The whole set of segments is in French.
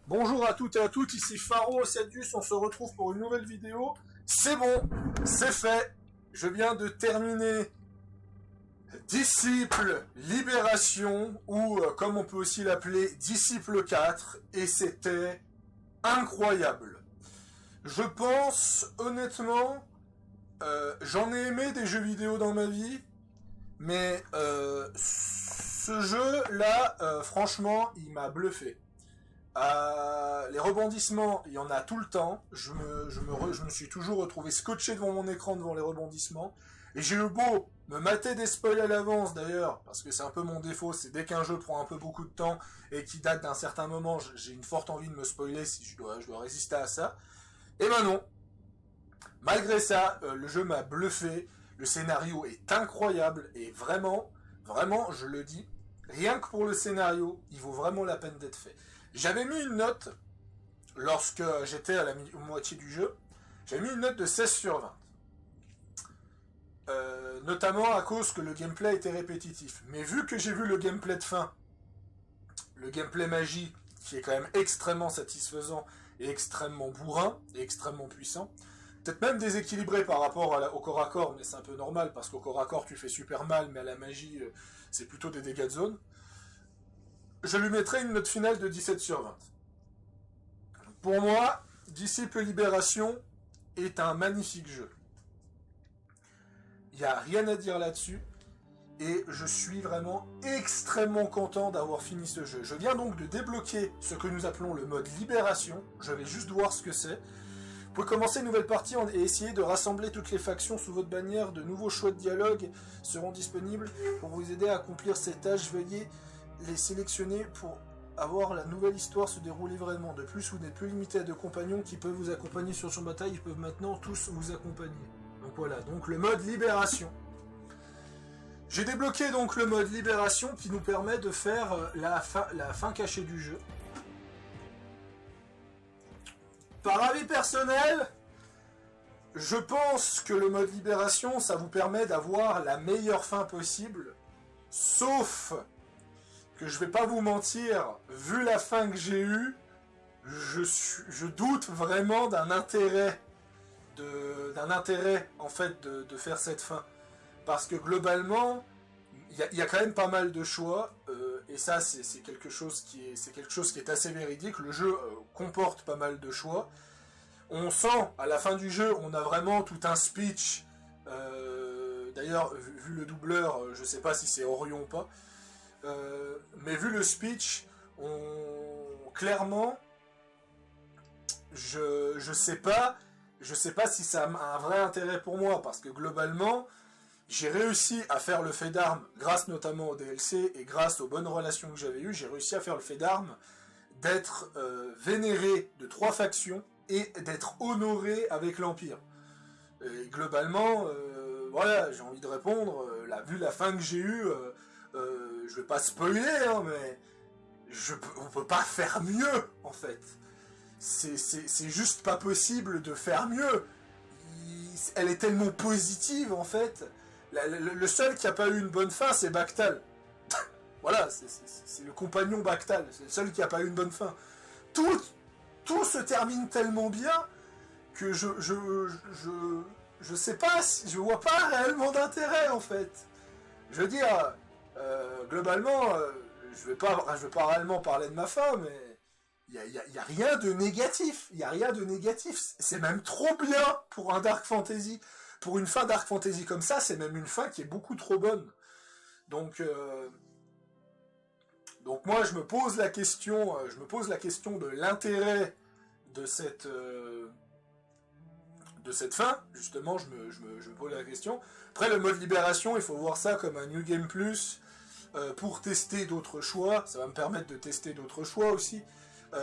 Bonjour à toutes et à toutes, ici Pharo Osiadius, on se retrouve pour une nouvelle vidéo. C'est bon, c'est fait, je viens de terminer Disciple Libération, ou comme on peut aussi l'appeler, Disciple 4, et c'était incroyable. Je pense, honnêtement, j'en ai aimé des jeux vidéo dans ma vie, mais ce jeu-là, franchement, il m'a bluffé. Les rebondissements, il y en a tout le temps. Je me suis toujours retrouvé scotché devant mon écran devant les rebondissements. Et j'ai eu beau me mater des spoils à l'avance d'ailleurs, parce que c'est un peu mon défaut, c'est dès qu'un jeu prend un peu beaucoup de temps et qui date d'un certain moment, j'ai une forte envie de me spoiler si je dois résister à ça. Et ben non. Malgré ça, le jeu m'a bluffé. Le scénario est incroyable et vraiment, je le dis, rien que pour le scénario, il vaut vraiment la peine d'être fait. J'avais mis une note, lorsque j'étais à la moitié du jeu, j'avais mis une note de 16 sur 20. Notamment à cause que le gameplay était répétitif. Mais vu que j'ai vu le gameplay de fin, le gameplay magie, qui est quand même extrêmement satisfaisant et extrêmement bourrin et extrêmement puissant, peut-être même déséquilibré par rapport au corps à corps, mais c'est un peu normal, parce qu'au corps à corps tu fais super mal, mais à la magie c'est plutôt des dégâts de zone, je lui mettrai une note finale de 17 sur 20. Pour moi, Disciple Libération est un magnifique jeu. Il n'y a rien à dire là-dessus, et je suis vraiment extrêmement content d'avoir fini ce jeu. Je viens donc de débloquer ce que nous appelons le mode Libération, je vais juste voir ce que c'est. Vous pouvez commencer une nouvelle partie et essayer de rassembler toutes les factions sous votre bannière. De nouveaux choix de dialogue seront disponibles pour vous aider à accomplir ces tâches. Veuillez les sélectionner pour avoir la nouvelle histoire se dérouler vraiment. De plus, vous n'êtes plus limité à 2 compagnons qui peuvent vous accompagner sur son bataille. Ils peuvent maintenant tous vous accompagner. Donc voilà, donc le mode Libération. J'ai débloqué donc le mode Libération qui nous permet de faire la fin cachée du jeu. Par avis personnel, je pense que le mode Libération, ça vous permet d'avoir la meilleure fin possible, sauf que je vais pas vous mentir, vu la fin que j'ai eue, je doute vraiment d'un intérêt en fait de faire cette fin, parce que globalement, il y a quand même pas mal de choix, et ça c'est quelque chose qui est assez véridique. Le jeu comporte pas mal de choix. On sent à la fin du jeu, on a vraiment tout un speech. D'ailleurs, vu le doubleur, je sais pas si c'est Orion ou pas, mais vu le speech, clairement, je sais pas si ça a un vrai intérêt pour moi, parce que globalement, j'ai réussi à faire le fait d'armes, grâce notamment au DLC et grâce aux bonnes relations que j'avais eues, j'ai réussi à faire le fait d'armes d'être vénéré de 3 factions et d'être honoré avec l'Empire. Et globalement, voilà, j'ai envie de répondre, vu la fin que j'ai eue, je vais pas spoiler, hein, mais on peut pas faire mieux, en fait. C'est juste pas possible de faire mieux. Elle est tellement positive, en fait. Le seul qui a pas eu une bonne fin, c'est Bactal. Voilà, c'est le compagnon Bactal, c'est le seul qui a pas eu une bonne fin. Tout se termine tellement bien que je sais pas, je vois pas réellement d'intérêt, en fait. Je veux dire, globalement, je vais pas réellement parler de ma fin, mais il y a rien de négatif. Il y a rien de négatif. C'est même trop bien pour un Dark Fantasy. Pour une fin Dark Fantasy comme ça, c'est même une fin qui est beaucoup trop bonne. Donc moi, je me pose la question de l'intérêt de cette fin. Justement, je me pose la question. Après, le mode Libération, il faut voir ça comme un New Game Plus pour tester d'autres choix. Ça va me permettre de tester d'autres choix aussi.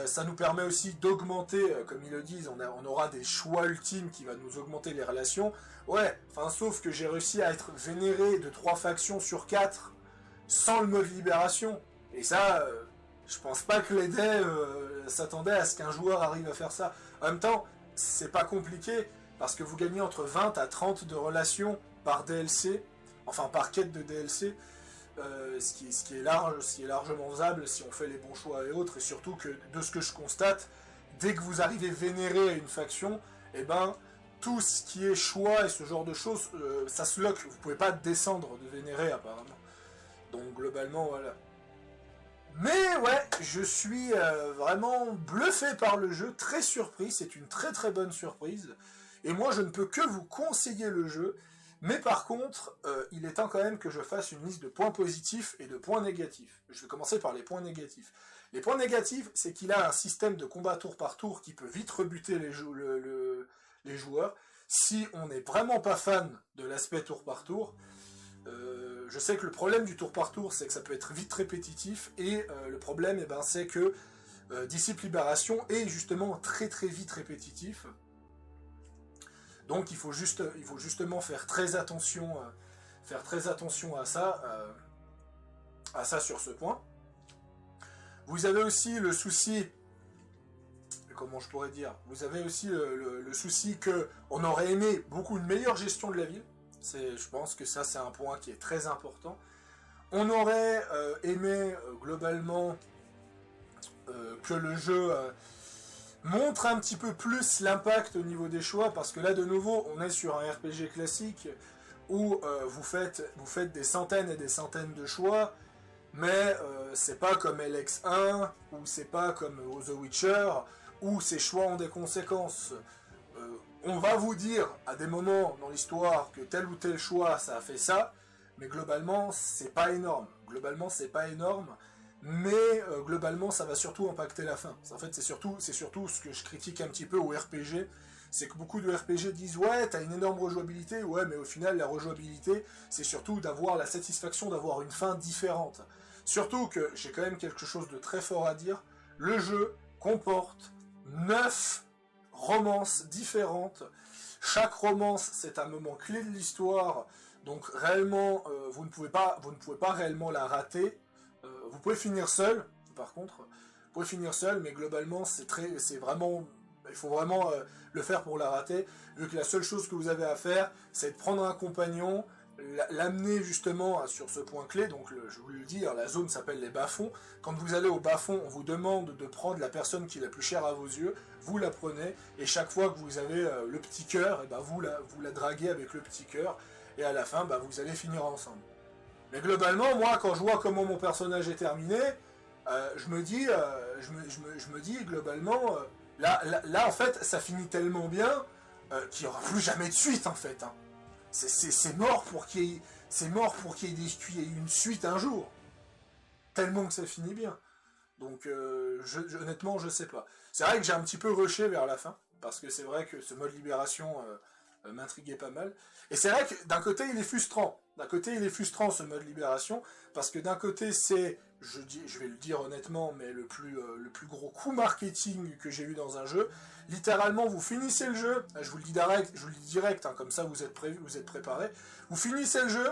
Ça nous permet aussi d'augmenter, comme ils le disent, on aura des choix ultimes qui va nous augmenter les relations. Ouais, enfin, sauf que j'ai réussi à être vénéré de 3 factions sur 4 sans le mode Libération. Et ça, je pense pas que les devs s'attendaient à ce qu'un joueur arrive à faire ça. En même temps, c'est pas compliqué, parce que vous gagnez entre 20 à 30 de relations par DLC, enfin par quête de DLC. ce qui est largement faisable si on fait les bons choix et autres, et surtout que de ce que je constate, dès que vous arrivez vénéré à une faction, eh ben tout ce qui est choix et ce genre de choses, ça se lock, vous pouvez pas descendre de vénéré apparemment. Donc globalement voilà. Mais ouais, je suis vraiment bluffé par le jeu, très surpris, c'est une très très bonne surprise. Et moi je ne peux que vous conseiller le jeu, mais par contre, il est temps quand même que je fasse une liste de points positifs et de points négatifs. Je vais commencer par les points négatifs. Les points négatifs, c'est qu'il a un système de combat tour par tour qui peut vite rebuter les joueurs. Si on n'est vraiment pas fan de l'aspect tour par tour, je sais que le problème du tour par tour, c'est que ça peut être vite répétitif, et le problème, eh ben, c'est que Disciple Libération est justement très très vite répétitif. Donc il faut justement faire très attention à ça sur ce point. Vous avez aussi le souci, comment je pourrais dire, vous avez aussi le souci que on aurait aimé beaucoup une meilleure gestion de la ville. Je pense que ça c'est un point qui est très important. On aurait aimé globalement que le jeu montre un petit peu plus l'impact au niveau des choix, parce que là de nouveau on est sur un RPG classique où vous faites des centaines et des centaines de choix, mais c'est pas comme LX1 ou c'est pas comme The Witcher où ces choix ont des conséquences. On va vous dire à des moments dans l'histoire que tel ou tel choix ça a fait ça, mais globalement c'est pas énorme. Mais globalement ça va surtout impacter la fin. En fait c'est surtout ce que je critique un petit peu au RPG, c'est que beaucoup de RPG disent ouais t'as une énorme rejouabilité, ouais mais au final la rejouabilité c'est surtout d'avoir la satisfaction d'avoir une fin différente. Surtout que j'ai quand même quelque chose de très fort à dire, le jeu comporte 9 romances différentes, chaque romance c'est un moment clé de l'histoire, donc réellement vous ne pouvez pas réellement la rater. Vous pouvez finir seul, par contre, mais globalement c'est vraiment, il faut vraiment le faire pour la rater, vu que la seule chose que vous avez à faire, c'est de prendre un compagnon, l'amener justement sur ce point clé. Donc je vous le dis, la zone s'appelle les bas-fonds. Quand vous allez au bas-fond, on vous demande de prendre la personne qui est la plus chère à vos yeux, vous la prenez, et chaque fois que vous avez le petit cœur, et ben vous la draguez avec le petit cœur, et à la fin, vous allez finir ensemble. Mais globalement, moi, quand je vois comment mon personnage est terminé, je me dis globalement, là, en fait, ça finit tellement bien qu'il n'y aura plus jamais de suite, en fait. Hein. C'est mort pour qu'il y ait une suite un jour. Tellement que ça finit bien. Donc, honnêtement, je sais pas. C'est vrai que j'ai un petit peu rushé vers la fin, parce que c'est vrai que ce mode libération m'intriguait pas mal. Et c'est vrai que d'un côté, il est frustrant. Ce mode libération, parce que d'un côté, c'est, je vais le dire honnêtement, mais le plus gros coup marketing que j'ai eu dans un jeu. Littéralement, vous finissez le jeu, je vous le dis direct, hein, comme ça vous êtes préparés. Vous finissez le jeu,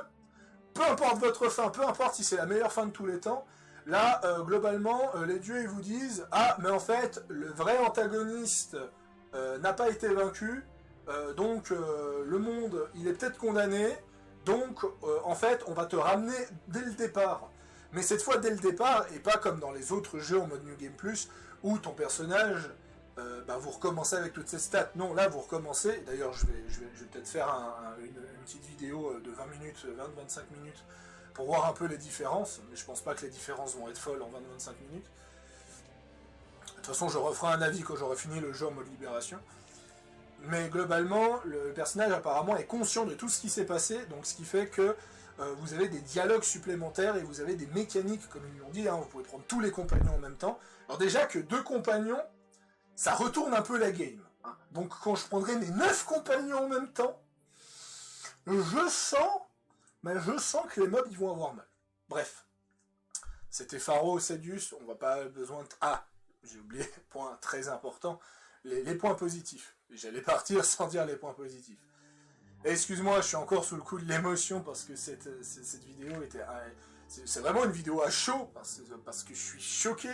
peu importe votre fin, peu importe si c'est la meilleure fin de tous les temps. Là, globalement, les dieux ils vous disent ah, mais en fait, le vrai antagoniste n'a pas été vaincu, donc le monde, il est peut-être condamné. Donc, en fait, on va te ramener dès le départ. Mais cette fois, dès le départ, et pas comme dans les autres jeux en mode New Game Plus, où ton personnage, vous recommencez avec toutes ses stats. Non, là, vous recommencez. D'ailleurs, je vais peut-être faire une petite vidéo de 20 minutes, 20-25 minutes, pour voir un peu les différences. Mais je pense pas que les différences vont être folles en 20-25 minutes. De toute façon, je referai un avis quand j'aurai fini le jeu en mode libération. Mais globalement, le personnage apparemment est conscient de tout ce qui s'est passé, donc ce qui fait que vous avez des dialogues supplémentaires et vous avez des mécaniques, comme ils l'ont dit, hein, vous pouvez prendre tous les compagnons en même temps. Alors déjà que 2 compagnons, ça retourne un peu la game. Hein. Donc quand je prendrai mes 9 compagnons en même temps, je sens que les mobs ils vont avoir mal. Bref, c'était Pharo, Cedius, on va pas besoin de... Ah, j'ai oublié, point très important, les points positifs. J'allais partir sans dire les points positifs. Excuse-moi, je suis encore sous le coup de l'émotion parce que cette vidéo était... C'est vraiment une vidéo à chaud parce que je suis choqué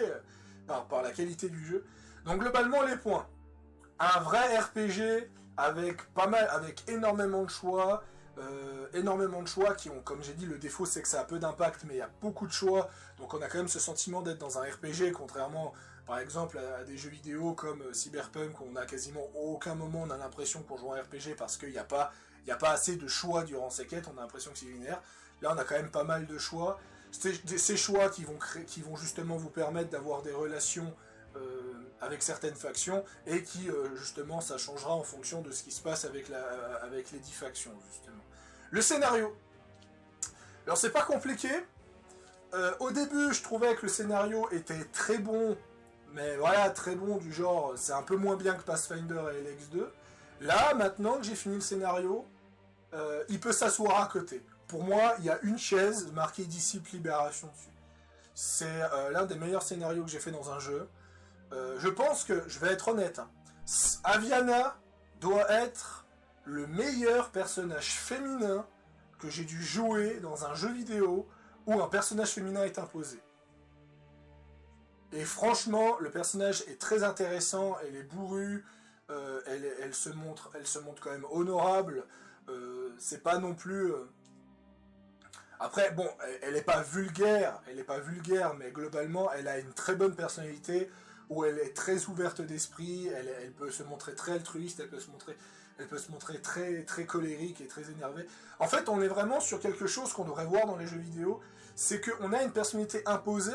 par la qualité du jeu. Donc globalement, les points. Un vrai RPG avec énormément de choix, énormément de choix qui ont, comme j'ai dit, le défaut c'est que ça a peu d'impact, mais il y a beaucoup de choix, donc on a quand même ce sentiment d'être dans un RPG, contrairement par exemple à des jeux vidéo comme Cyberpunk, où on a quasiment aucun moment on a l'impression qu'on joue un RPG parce qu'il n'y a pas, assez de choix durant ces quêtes, on a l'impression que c'est linéaire. Là on a quand même pas mal de choix, ces choix qui vont justement vous permettre d'avoir des relations avec certaines factions, et qui justement ça changera en fonction de ce qui se passe avec les 10 factions justement. Le scénario. Alors c'est pas compliqué. Au début je trouvais que le scénario était très bon, mais voilà, très bon du genre c'est un peu moins bien que Pathfinder et LX2. Là maintenant que j'ai fini le scénario, il peut s'asseoir à côté. Pour moi il y a une chaise marquée Disciple Libération dessus. C'est l'un des meilleurs scénarios que j'ai fait dans un jeu. Je pense que, je vais être honnête, hein, Aviana doit être le meilleur personnage féminin que j'ai dû jouer dans un jeu vidéo où un personnage féminin est imposé. Et franchement, le personnage est très intéressant, elle est bourrue, elle se montre quand même honorable, c'est pas non plus... Après, bon, elle n'est pas vulgaire, mais globalement, elle a une très bonne personnalité, où elle est très ouverte d'esprit, elle peut se montrer très altruiste, elle peut se montrer très, très colérique et très énervée. En fait, on est vraiment sur quelque chose qu'on devrait voir dans les jeux vidéo, c'est qu'on a une personnalité imposée,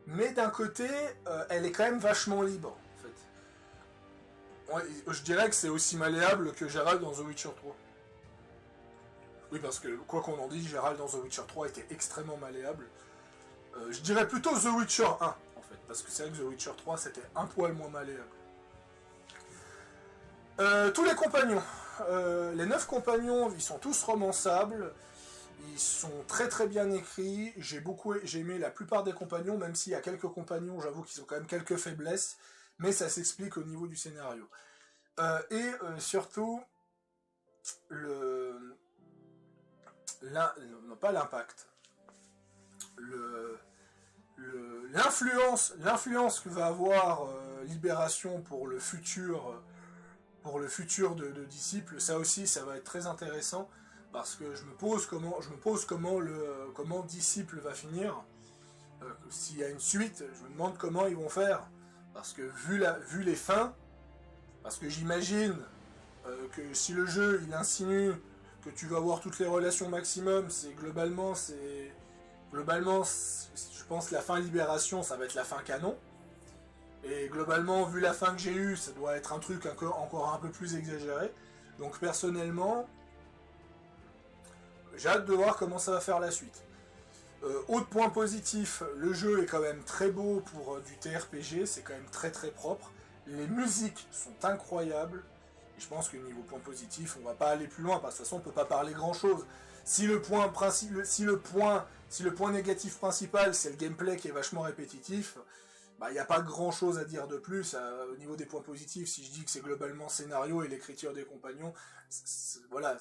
mais d'un côté, elle est quand même vachement libre, en fait. Ouais, je dirais que c'est aussi malléable que Geralt dans The Witcher 3. Oui, parce que, quoi qu'on en dise, Geralt dans The Witcher 3 était extrêmement malléable. Je dirais plutôt The Witcher 1, en fait, parce que c'est vrai que The Witcher 3, c'était un poil moins malléable. Tous les compagnons. Les 9 compagnons, ils sont tous romançables. Ils sont très très bien écrits. J'ai aimé la plupart des compagnons, même s'il y a quelques compagnons, j'avoue qu'ils ont quand même quelques faiblesses, mais ça s'explique au niveau du scénario. Surtout, non, pas l'impact. L'influence que va avoir Libération pour le futur de Disciple, ça aussi, ça va être très intéressant, parce que je me pose comment Disciple va finir. S'il y a une suite, je me demande comment ils vont faire, parce que vu les fins, parce que j'imagine que si le jeu il insinue que tu vas avoir toutes les relations maximum, globalement, je pense que la fin Libération, ça va être la fin canon. Et globalement, vu la fin que j'ai eue, ça doit être un truc encore un peu plus exagéré. Donc personnellement, j'ai hâte de voir comment ça va faire la suite. Autre point positif, le jeu est quand même très beau pour du TRPG, c'est quand même très très propre. Les musiques sont incroyables. Et je pense que niveau point positif, on va pas aller plus loin, parce que de toute façon, on peut pas parler grand chose. Si le point négatif principal, c'est le gameplay qui est vachement répétitif, bah, il n'y a pas grand chose à dire de plus. Au niveau des points positifs, si je dis que c'est globalement le scénario et l'écriture des compagnons, voilà,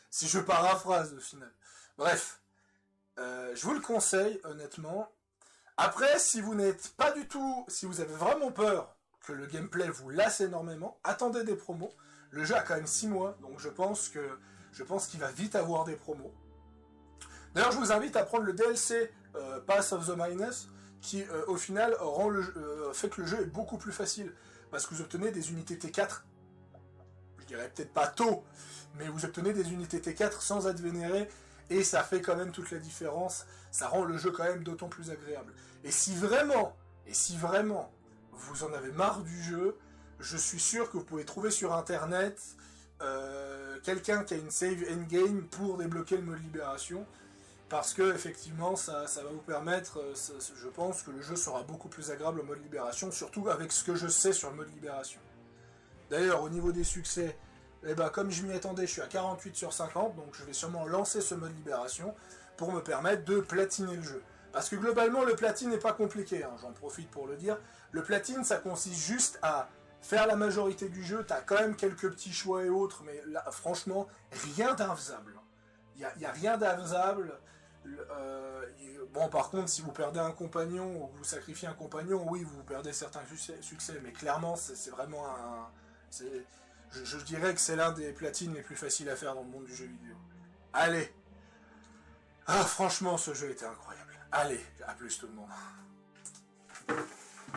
si je paraphrase au final. Bref, je vous le conseille, honnêtement. Après, si vous n'êtes pas du tout, si vous avez vraiment peur que le gameplay vous lasse énormément, attendez des promos. Le jeu a quand même 6 mois, donc je pense qu'il va vite avoir des promos. D'ailleurs, je vous invite à prendre le DLC Path of the Minus, qui au final fait que le jeu est beaucoup plus facile, parce que vous obtenez des unités T4, je dirais peut-être pas tôt, mais vous obtenez des unités T4 sans être vénéré, et ça fait quand même toute la différence, ça rend le jeu quand même d'autant plus agréable. Et si vraiment vous en avez marre du jeu, je suis sûr que vous pouvez trouver sur internet quelqu'un qui a une save endgame pour débloquer le mode libération, parce que effectivement ça va vous permettre, je pense que le jeu sera beaucoup plus agréable au mode libération, surtout avec ce que je sais sur le mode libération. D'ailleurs, au niveau des succès, comme je m'y attendais, je suis à 48 sur 50, donc je vais sûrement lancer ce mode libération pour me permettre de platiner le jeu. Parce que globalement, le platine n'est pas compliqué, hein, j'en profite pour le dire. Le platine, ça consiste juste à faire la majorité du jeu, t'as quand même quelques petits choix et autres, mais là, franchement, rien d'infaisable. Il n'y a rien d'infaisable. Bon, par contre, si vous perdez un compagnon, ou vous sacrifiez un compagnon, oui, vous perdez certains succès, mais clairement, c'est vraiment je dirais que c'est l'un des platines les plus faciles à faire dans le monde du jeu vidéo. Allez. Ah, franchement, ce jeu était incroyable. Allez, à plus tout le monde.